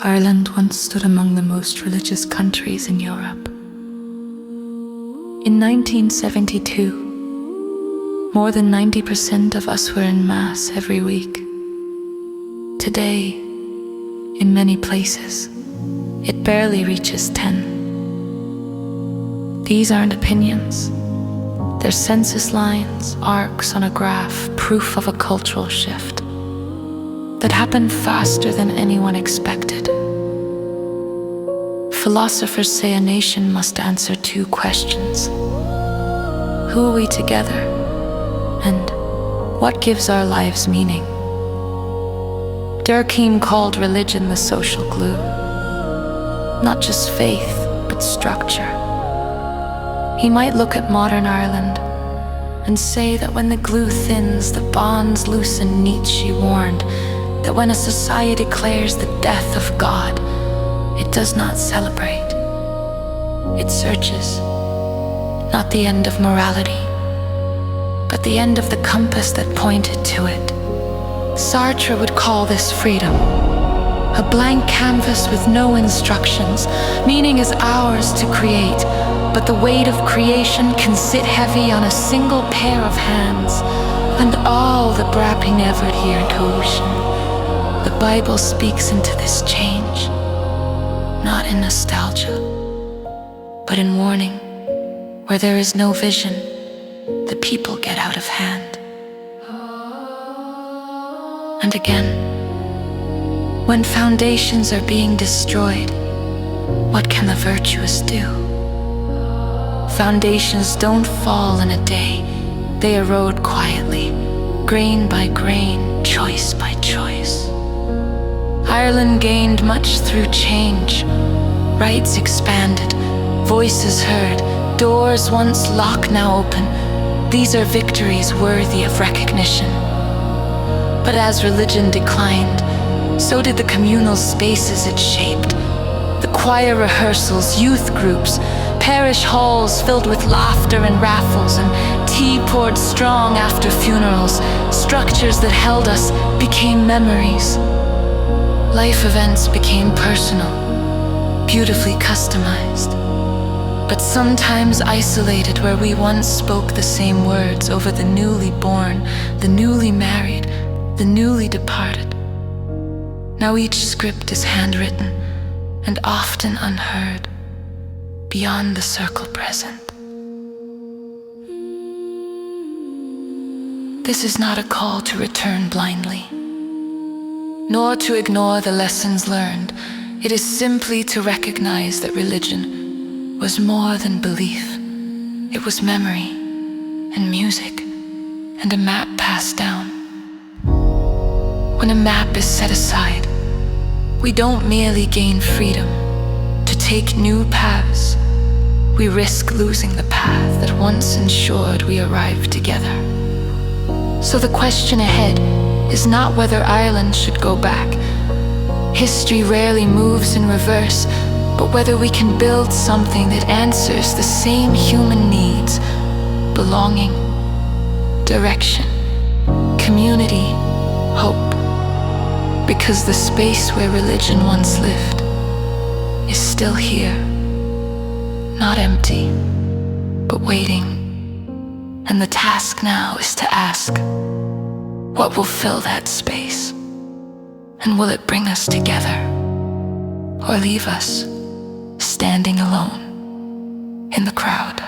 Ireland once stood among the most religious countries in Europe. In 1972, more than 90% of us were in Mass every week. Today, in many places, it barely reaches 10. These aren't opinions. They're census lines, arcs on a graph, proof of a cultural shift that happened faster than anyone expected. Philosophers say a nation must answer two questions. Who are we together? And what gives our lives meaning? Durkheim called religion the social glue. Not just faith, but structure. He might look at modern Ireland and say that when the glue thins, the bonds loosen. Nietzsche warned that when a society declares the death of God, it does not celebrate. It searches, not the end of morality, but the end of the compass that pointed to it. Sartre would call this freedom, a blank canvas with no instructions. Meaning is ours to create, but the weight of creation can sit heavy on a single pair of hands, and all the wrapping ever here to ocean. The Bible speaks into this change, not in nostalgia, but in warning. Where there is no vision, the people get out of hand. And again, when foundations are being destroyed, what can the virtuous do? Foundations don't fall in a day. They erode quietly, grain by grain, choice by choice. Ireland gained much through change. Rights expanded, voices heard, doors once locked now open. These are victories worthy of recognition. But as religion declined, so did the communal spaces it shaped. The choir rehearsals, youth groups, parish halls filled with laughter and raffles, and tea poured strong after funerals. Structures that held us became memories. Life events became personal, beautifully customized, but sometimes isolated, where we once spoke the same words over the newly born, the newly married, the newly departed. Now each script is handwritten and often unheard, beyond the circle present. This is not a call to return blindly, nor to ignore the lessons learned. It is simply to recognize that religion was more than belief. It was memory and music and a map passed down. When a map is set aside, we don't merely gain freedom to take new paths. We risk losing the path that once ensured we arrived together. So the question ahead is not whether Ireland should go back. History rarely moves in reverse, but whether we can build something that answers the same human needs: belonging, direction, community, hope. Because the space where religion once lived is still here, not empty, but waiting. And the task now is to ask, what will fill that space? And will it bring us together, or leave us standing alone in the crowd?